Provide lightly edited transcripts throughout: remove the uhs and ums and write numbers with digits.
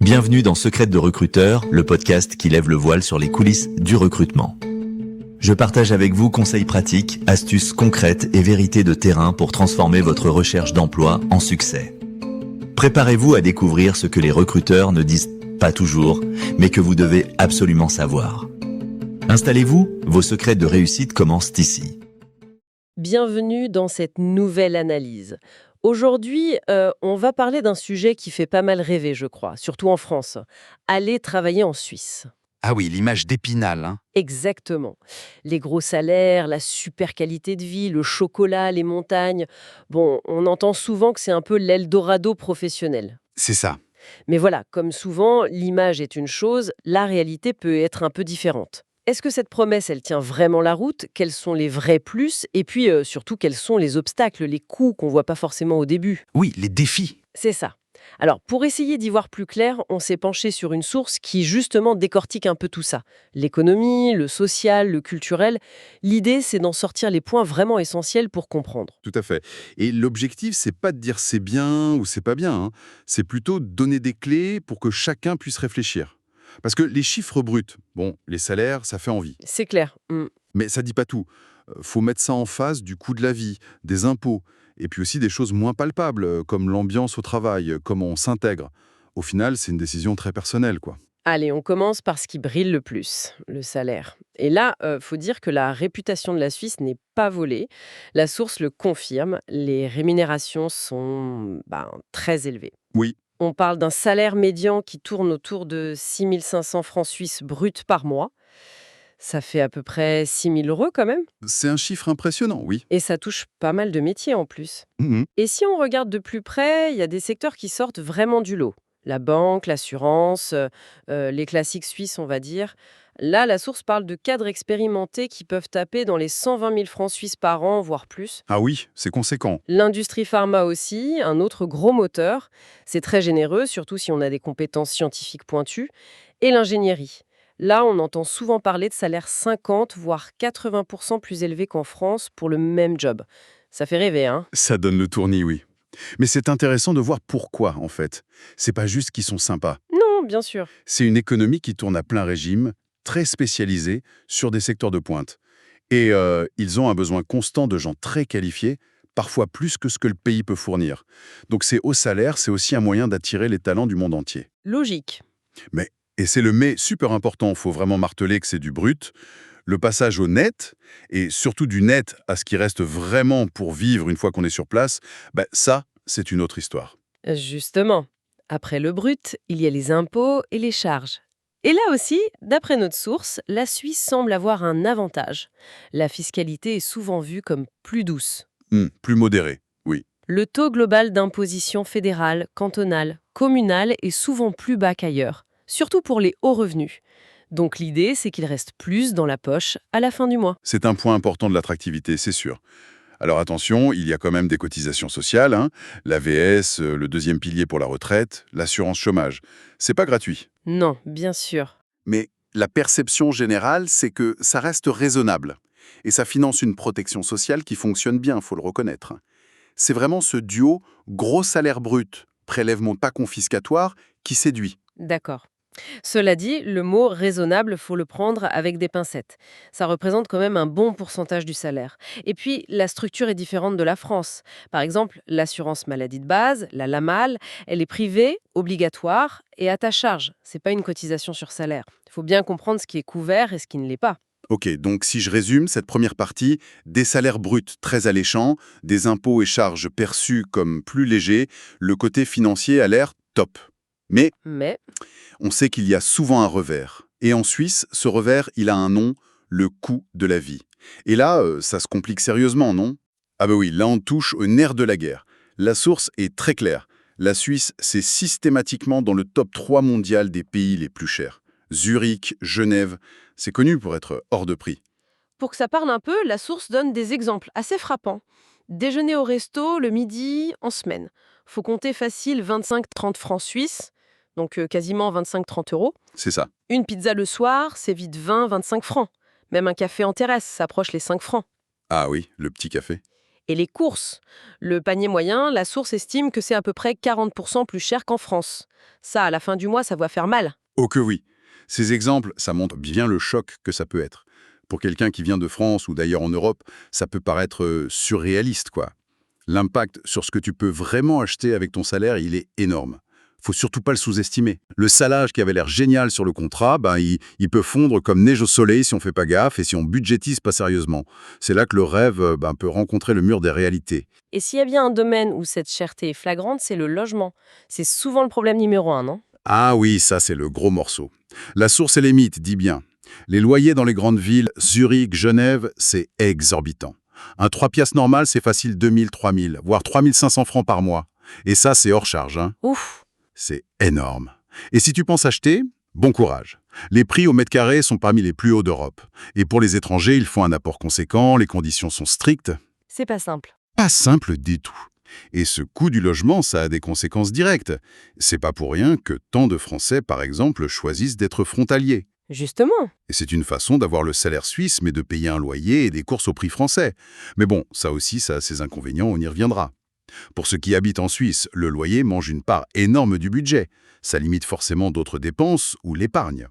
Bienvenue dans Secrètes de recruteur, le podcast qui lève le voile sur les coulisses du recrutement. Je partage avec vous conseils pratiques, astuces concrètes et vérités de terrain pour transformer votre recherche d'emploi en succès. Préparez-vous à découvrir ce que les recruteurs ne disent pas toujours, mais que vous devez absolument savoir. Installez-vous, vos secrets de réussite commencent ici. Bienvenue dans cette nouvelle analyse. Aujourd'hui, on va parler d'un sujet qui fait pas mal rêver, je crois, surtout en France. Aller travailler en Suisse. Ah oui, l'image d'Épinal, hein. Exactement. Les gros salaires, la super qualité de vie, le chocolat, les montagnes. Bon, on entend souvent que c'est un peu l'Eldorado professionnel. C'est ça. Mais voilà, comme souvent, l'image est une chose, la réalité peut être un peu différente. Est-ce que cette promesse, elle tient vraiment la route? Quels sont les vrais plus? Et puis, surtout, quels sont les obstacles, les coûts qu'on voit pas forcément au début? Oui, les défis. C'est ça. Alors, pour essayer d'y voir plus clair, on s'est penché sur une source qui, justement, décortique un peu tout ça. L'économie, le social, le culturel. L'idée, c'est d'en sortir les points vraiment essentiels pour comprendre. Tout à fait. Et l'objectif, c'est pas de dire c'est bien ou c'est pas bien, hein. C'est plutôt de donner des clés pour que chacun puisse réfléchir. Parce que les chiffres bruts, bon, les salaires, ça fait envie. C'est clair. Mais ça dit pas tout. Faut mettre ça en face du coût de la vie, des impôts, et puis aussi des choses moins palpables, comme l'ambiance au travail, comment on s'intègre. Au final, c'est une décision très personnelle, quoi. Allez, on commence par ce qui brille le plus, le salaire. Et là, faut dire que la réputation de la Suisse n'est pas volée. La source le confirme, les rémunérations sont très élevées. Oui, On parle d'un salaire médian qui tourne autour de 6 500 francs suisses bruts par mois. Ça fait à peu près 6 000 euros quand même. c'est un chiffre impressionnant, oui. Et ça touche pas mal de métiers en plus. Mhm. Et si on regarde de plus près, il y a des secteurs qui sortent vraiment du lot. La banque, l'assurance, les classiques suisses, on va dire. Là, la source parle de cadres expérimentés qui peuvent taper dans les 120 000 francs suisses par an, voire plus. Ah oui, c'est conséquent. L'industrie pharma aussi, un autre gros moteur. C'est très généreux, surtout si on a des compétences scientifiques pointues. Et l'ingénierie. Là, on entend souvent parler de salaires 50, voire 80% plus élevés qu'en France pour le même job. Ça fait rêver, hein? Ça donne le tournis, oui. Mais c'est intéressant de voir pourquoi, en fait. C'est pas juste qu'ils sont sympas. Non, bien sûr. C'est une économie qui tourne à plein régime, très spécialisée, sur des secteurs de pointe. Et ils ont un besoin constant de gens très qualifiés, parfois plus que ce que le pays peut fournir. Donc ces hauts salaires, c'est aussi un moyen d'attirer les talents du monde entier. Logique. Mais, et c'est le mais super important, il faut vraiment marteler que c'est du brut, le passage au net, et surtout du net à ce qui reste vraiment pour vivre une fois qu'on est sur place, ça, c'est une autre histoire. Justement, après le brut, il y a les impôts et les charges. Et là aussi, d'après notre source, la Suisse semble avoir un avantage. La fiscalité est souvent vue comme plus douce. Plus modéré, oui. Le taux global d'imposition fédérale, cantonale, communale est souvent plus bas qu'ailleurs, surtout pour les hauts revenus. Donc l'idée, c'est qu'il reste plus dans la poche à la fin du mois. C'est un point important de l'attractivité, c'est sûr. Alors attention, il y a quand même des cotisations sociales, hein, l'AVS, le deuxième pilier pour la retraite, l'assurance chômage. C'est pas gratuit. Non, bien sûr. Mais la perception générale, c'est que ça reste raisonnable. Et ça finance une protection sociale qui fonctionne bien, faut le reconnaître. C'est vraiment ce duo gros salaire brut, prélèvement pas confiscatoire, qui séduit. D'accord. Cela dit, le mot raisonnable, faut le prendre avec des pincettes. Ça représente quand même un bon pourcentage du salaire. Et puis, la structure est différente de la France. Par exemple, l'assurance maladie de base, la LAMAL, elle est privée, obligatoire et à ta charge. C'est pas une cotisation sur salaire. Il faut bien comprendre ce qui est couvert et ce qui ne l'est pas. Ok, donc si je résume cette première partie, des salaires bruts très alléchants, des impôts et charges perçus comme plus légers, le côté financier a l'air top. Mais Mais, on sait qu'il y a souvent un revers. Et en Suisse, ce revers, il a un nom, le coût de la vie. Et là, ça se complique sérieusement, non? Ah bah oui, là on touche au nerf de la guerre. La source est très claire. La Suisse, c'est systématiquement dans le top 3 mondial des pays les plus chers. Zurich, Genève, c'est connu pour être hors de prix. pour que ça parle un peu, la source donne des exemples assez frappants. Déjeuner au resto, le midi, en semaine. Faut compter facile 25-30 francs suisses, donc quasiment 25-30 euros. C'est ça. Une pizza le soir, c'est vite 20-25 francs. Même un café en terrasse s'approche les 5 francs. Ah oui, le petit café. Et les courses. Le panier moyen, la source estime que c'est à peu près 40% plus cher qu'en France. Ça, à la fin du mois, ça va faire mal. Oh que oui. Ces exemples, ça montre bien le choc que ça peut être. Pour quelqu'un qui vient de France ou d'ailleurs en Europe, ça peut paraître surréaliste, quoi. L'impact sur ce que tu peux vraiment acheter avec ton salaire, il est énorme. Faut surtout pas le sous-estimer. Le salage qui avait l'air génial sur le contrat, il peut fondre comme neige au soleil si on fait pas gaffe et si on budgétise pas sérieusement. C'est là que le rêve peut rencontrer le mur des réalités. Et s'il y a bien un domaine où cette cherté est flagrante, c'est le logement. C'est souvent le problème numéro 1, non? Ah oui, ça c'est le gros morceau. La source et les mythes, dit bien. Les loyers dans les grandes villes, Zurich, Genève, c'est exorbitant. Un 3 piastres normal, c'est facile 2000, 3000, voire 3500 francs par mois. Et ça, c'est hors charge, hein. Ouf! C'est énorme. Et si tu penses acheter, bon courage. Les prix au mètre carré sont parmi les plus hauts d'Europe. Et pour les étrangers, ils font un apport conséquent, les conditions sont strictes. C'est pas simple. Pas simple du tout. Et ce coût du logement, ça a des conséquences directes. C'est pas pour rien que tant de Français, par exemple, choisissent d'être frontaliers. Justement. Et c'est une façon d'avoir le salaire suisse, mais de payer un loyer et des courses au prix français. Mais bon, ça aussi, ça a ses inconvénients, on y reviendra. Pour ceux qui habitent en Suisse, le loyer mange une part énorme du budget. Ça limite forcément d'autres dépenses ou l'épargne.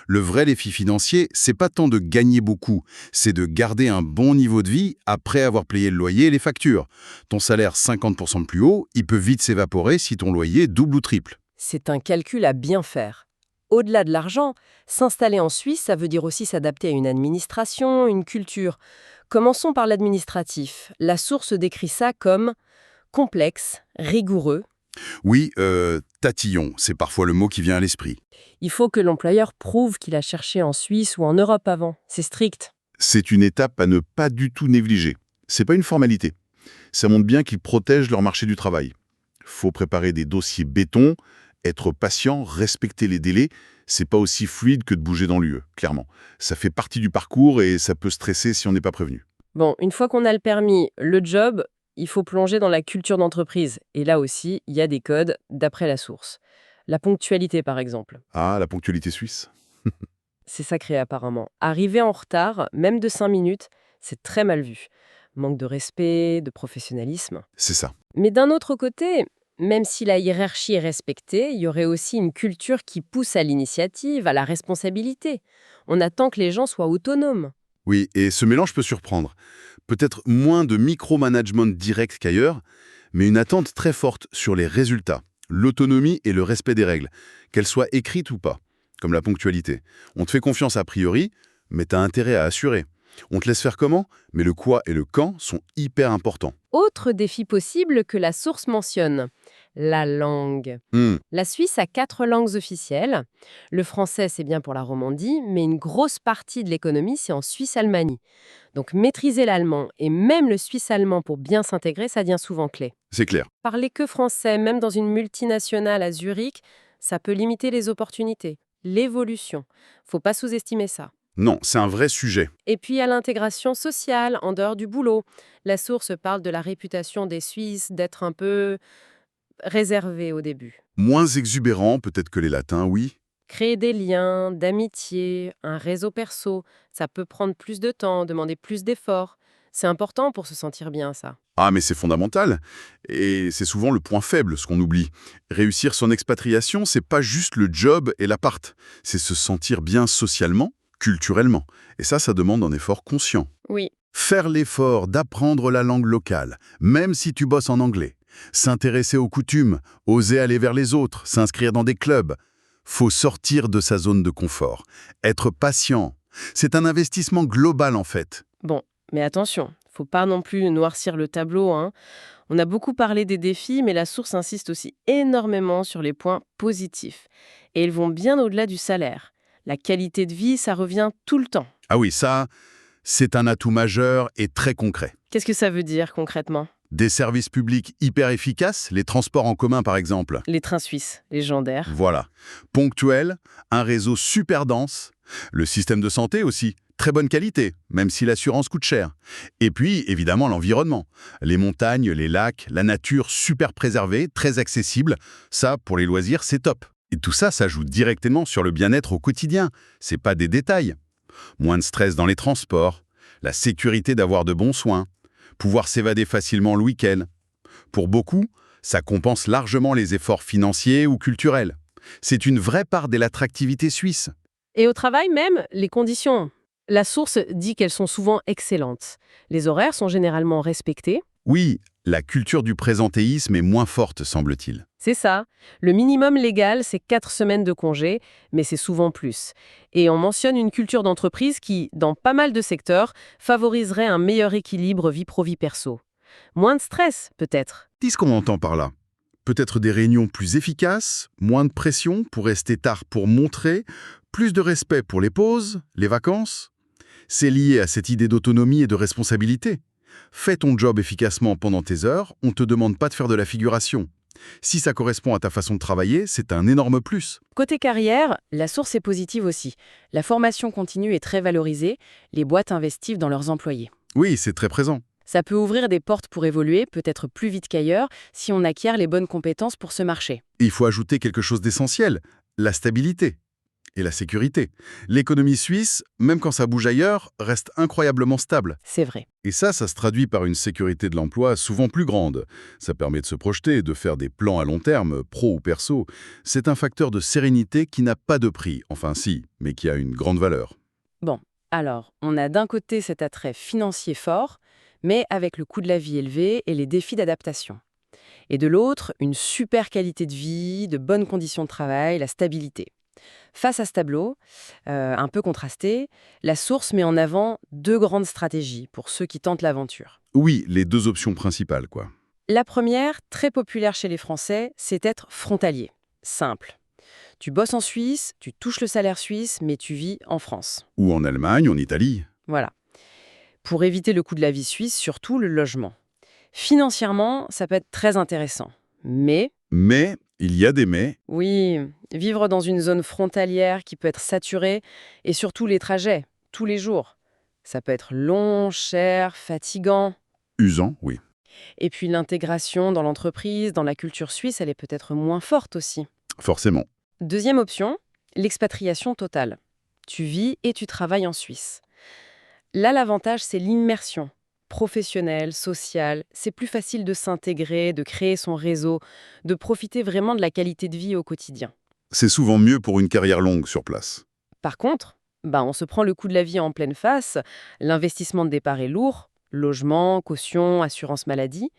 Le vrai défi financier, c'est pas tant de gagner beaucoup, c'est de garder un bon niveau de vie après avoir payé le loyer et les factures. Ton salaire 50% plus haut, il peut vite s'évaporer si ton loyer double ou triple. C'est un calcul à bien faire. Au-delà de l'argent, s'installer en Suisse, ça veut dire aussi s'adapter à une administration, une culture. Commençons par l'administratif. La source décrit ça comme complexe, rigoureux. Oui, tatillon, c'est parfois le mot qui vient à l'esprit. Il faut que l'employeur prouve qu'il a cherché en Suisse ou en Europe avant. C'est strict. C'est une étape à ne pas du tout négliger. C'est pas une formalité. Ça montre bien qu'ils protègent leur marché du travail. Faut préparer des dossiers béton, être patient, respecter les délais. C'est pas aussi fluide que de bouger dans l'UE, clairement. Ça fait partie du parcours et ça peut stresser si on n'est pas prévenu. Bon, une fois qu'on a le permis, le job, il faut plonger dans la culture d'entreprise. Et là aussi, il y a des codes d'après la source. La ponctualité, par exemple. Ah, la ponctualité suisse. C'est sacré apparemment. Arriver en retard, même de 5 minutes, c'est très mal vu. Manque de respect, de professionnalisme. C'est ça. Mais d'un autre côté, même si la hiérarchie est respectée, il y aurait aussi une culture qui pousse à l'initiative, à la responsabilité. On attend que les gens soient autonomes. Oui, et ce mélange peut surprendre. Peut-être moins de micromanagement direct qu'ailleurs, mais une attente très forte sur les résultats, l'autonomie et le respect des règles, qu'elles soient écrites ou pas, comme la ponctualité. On te fait confiance a priori, mais t'as intérêt à assurer. On te laisse faire comment, mais le quoi et le quand sont hyper importants. Autre défi possible que la source mentionne, la langue. La Suisse a 4 langues officielles. Le français, c'est bien pour la Romandie, mais une grosse partie de l'économie, c'est en Suisse-Allemagne. Donc maîtriser l'allemand et même le suisse-allemand pour bien s'intégrer, ça devient souvent clé. C'est clair. Parler que français, même dans une multinationale à Zurich, ça peut limiter les opportunités, l'évolution. Faut pas sous-estimer ça. Non, c'est un vrai sujet. Et puis à l'intégration sociale, en dehors du boulot. La source parle de la réputation des Suisses d'être un peu réservés au début. Moins exubérant peut-être que les latins, oui. Créer des liens, d'amitié, un réseau perso, ça peut prendre plus de temps, demander plus d'efforts. C'est important pour se sentir bien, ça. Ah, mais c'est fondamental. Et c'est souvent le point faible, ce qu'on oublie. Réussir son expatriation, c'est pas juste le job et l'appart. C'est se sentir bien socialement, culturellement. Et ça demande un effort conscient. Oui. Faire l'effort d'apprendre la langue locale, même si tu bosses en anglais. S'intéresser aux coutumes, oser aller vers les autres, s'inscrire dans des clubs. Faut sortir de sa zone de confort. Être patient. C'est un investissement global, en fait. Bon, mais attention, faut pas non plus noircir le tableau, hein. On a beaucoup parlé des défis, mais la source insiste aussi énormément sur les points positifs. Et ils vont bien au-delà du salaire. La qualité de vie, ça revient tout le temps. Ah oui, ça, c'est un atout majeur et très concret. Qu'est-ce que ça veut dire concrètement ? Des services publics hyper efficaces, les transports en commun par exemple. Les trains suisses, légendaires. Voilà. Ponctuel, un réseau super dense. Le système de santé aussi, très bonne qualité, même si l'assurance coûte cher. Et puis, évidemment, l'environnement. Les montagnes, les lacs, la nature super préservée, très accessible. Ça, pour les loisirs, c'est top. Et tout ça, ça joue directement sur le bien-être au quotidien. C'est pas des détails. Moins de stress dans les transports, la sécurité d'avoir de bons soins, pouvoir s'évader facilement le week-end. Pour beaucoup, ça compense largement les efforts financiers ou culturels. C'est une vraie part de l'attractivité suisse. Et au travail même, les conditions. La source dit qu'elles sont souvent excellentes. Les horaires sont généralement respectés. Oui, la culture du présentéisme est moins forte, semble-t-il. C'est ça. Le minimum légal, c'est 4 semaines de congé, mais c'est souvent plus. Et on mentionne une culture d'entreprise qui, dans pas mal de secteurs, favoriserait un meilleur équilibre vie pro-vie perso. Moins de stress, peut-être. Qu'est-ce qu'on entend par là? Peut-être des réunions plus efficaces, moins de pression pour rester tard pour montrer, plus de respect pour les pauses, les vacances. C'est lié à cette idée d'autonomie et de responsabilité. Fais ton job efficacement pendant tes heures, on ne te demande pas de faire de la figuration. Si ça correspond à ta façon de travailler, c'est un énorme plus. Côté carrière, la source est positive aussi. La formation continue est très valorisée, les boîtes investissent dans leurs employés. Oui, c'est très présent. Ça peut ouvrir des portes pour évoluer, peut-être plus vite qu'ailleurs, si on acquiert les bonnes compétences pour ce marché. Et il faut ajouter quelque chose d'essentiel, la stabilité et la sécurité. L'économie suisse, même quand ça bouge ailleurs, reste incroyablement stable. C'est vrai. Et ça se traduit par une sécurité de l'emploi souvent plus grande. Ça permet de se projeter, de faire des plans à long terme, pro ou perso. C'est un facteur de sérénité qui n'a pas de prix. Enfin si, mais qui a une grande valeur. Bon, alors, on a d'un côté cet attrait financier fort, mais avec le coût de la vie élevé et les défis d'adaptation. Et de l'autre, une super qualité de vie, de bonnes conditions de travail, la stabilité. Face à ce tableau, un peu contrasté, la source met en avant 2 grandes stratégies pour ceux qui tentent l'aventure. Oui, les 2 options principales, quoi. La première, très populaire chez les Français, c'est être frontalier. Simple. Tu bosses en Suisse, tu touches le salaire suisse, mais tu vis en France. Ou en Allemagne, en Italie. Voilà. Pour éviter le coût de la vie suisse, surtout le logement. Financièrement, ça peut être très intéressant. Mais, il y a des mais. oui, vivre dans une zone frontalière qui peut être saturée, et surtout les trajets, tous les jours. Ça peut être long, cher, fatigant. Usant, oui. Et puis l'intégration dans l'entreprise, dans la culture suisse, elle est peut-être moins forte aussi. Forcément. Deuxième option, l'expatriation totale. Tu vis et tu travailles en Suisse. Là, l'avantage, c'est l'immersion. Professionnelle, sociale, c'est plus facile de s'intégrer, de créer son réseau, de profiter vraiment de la qualité de vie au quotidien. C'est souvent mieux pour une carrière longue sur place. Par contre, on se prend le coût de la vie en pleine face, l'investissement de départ est lourd, logement, caution, assurance maladie,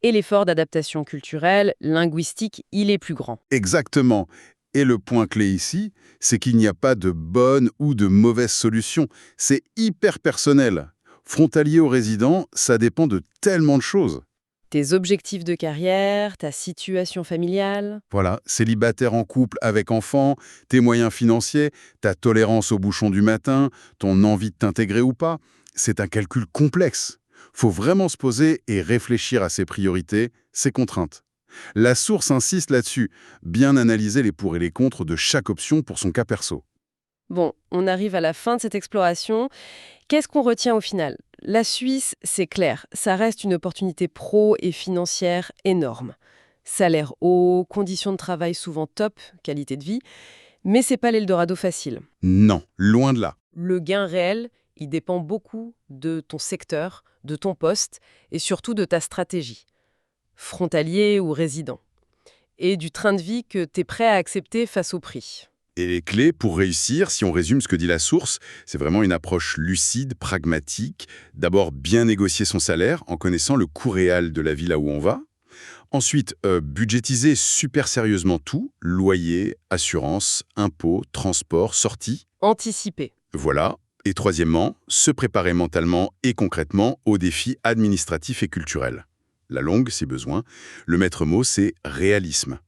et l'effort d'adaptation culturelle, linguistique, il est plus grand. Exactement. Et le point clé ici, c'est qu'il n'y a pas de bonne ou de mauvaise solution. C'est hyper personnel. Frontalier aux résidents, ça dépend de tellement de choses. Tes objectifs de carrière, ta situation familiale. Voilà, célibataire en couple avec enfant, tes moyens financiers, ta tolérance aux bouchons du matin, ton envie de t'intégrer ou pas. C'est un calcul complexe. Faut vraiment se poser et réfléchir à ses priorités, ses contraintes. La source insiste là-dessus, bien analyser les pour et les contre de chaque option pour son cas perso. Bon, on arrive à la fin de cette exploration. Qu'est-ce qu'on retient au final? La Suisse, c'est clair, ça reste une opportunité pro et financière énorme. Salaire haut, conditions de travail souvent top, qualité de vie, mais c'est pas l'Eldorado facile. Non, loin de là. Le gain réel, il dépend beaucoup de ton secteur, de ton poste et surtout de ta stratégie, frontalier ou résident, et du train de vie que tu es prêt à accepter face au prix. Et les clés pour réussir, si on résume ce que dit la source, c'est vraiment une approche lucide, pragmatique. D'abord, bien négocier son salaire en connaissant le coût réel de la ville là où on va. Ensuite, budgétiser super sérieusement tout, loyer, assurance, impôts, transport, sortie. Anticiper. Voilà. Et troisièmement, se préparer mentalement et concrètement aux défis administratifs et culturels. La longue, si besoin. Le maître mot, c'est réalisme.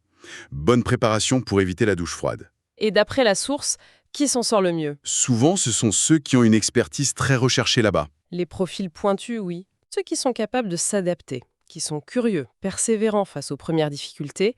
Bonne préparation pour éviter la douche froide. Et d'après la source, qui s'en sort le mieux? Souvent, ce sont ceux qui ont une expertise très recherchée là-bas. Les profils pointus, oui. Ceux qui sont capables de s'adapter, qui sont curieux, persévérants face aux premières difficultés,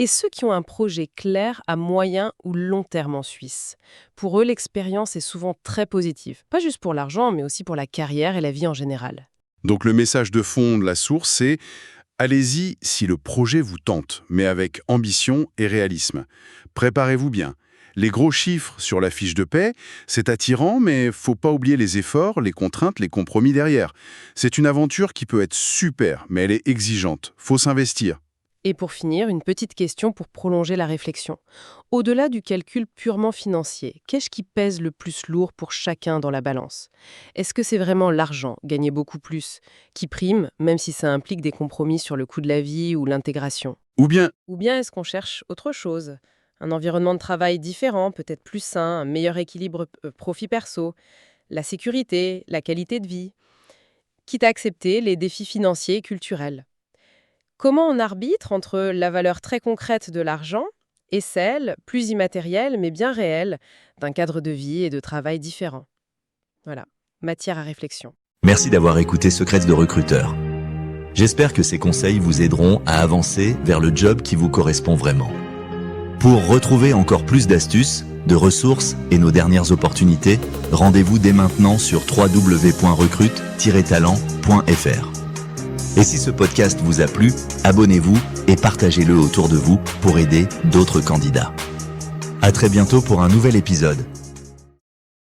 et ceux qui ont un projet clair à moyen ou long terme en Suisse. Pour eux, l'expérience est souvent très positive. Pas juste pour l'argent, mais aussi pour la carrière et la vie en général. Donc le message de fond de la source, c'est « Allez-y si le projet vous tente, mais avec ambition et réalisme. Préparez-vous bien. Les gros chiffres sur la fiche de paie, c'est attirant, mais faut pas oublier les efforts, les contraintes, les compromis derrière. C'est une aventure qui peut être super, mais elle est exigeante. Faut s'investir. Et pour finir, une petite question pour prolonger la réflexion. Au-delà du calcul purement financier, qu'est-ce qui pèse le plus lourd pour chacun dans la balance? Est-ce que c'est vraiment l'argent, gagner beaucoup plus, qui prime, même si ça implique des compromis sur le coût de la vie ou l'intégration? Ou bien, Ou bien est-ce qu'on cherche autre chose? Un environnement de travail différent, peut-être plus sain, un meilleur équilibre profit-perso, la sécurité, la qualité de vie, quitte à accepter les défis financiers et culturels. Comment on arbitre entre la valeur très concrète de l'argent et celle, plus immatérielle mais bien réelle, d'un cadre de vie et de travail différent? Voilà, matière à réflexion. Merci d'avoir écouté Secrets de recruteur. J'espère que ces conseils vous aideront à avancer vers le job qui vous correspond vraiment. Pour retrouver encore plus d'astuces, de ressources et nos dernières opportunités, rendez-vous dès maintenant sur www.recrute-talent.fr. Et si ce podcast vous a plu, abonnez-vous et partagez-le autour de vous pour aider d'autres candidats. À très bientôt pour un nouvel épisode.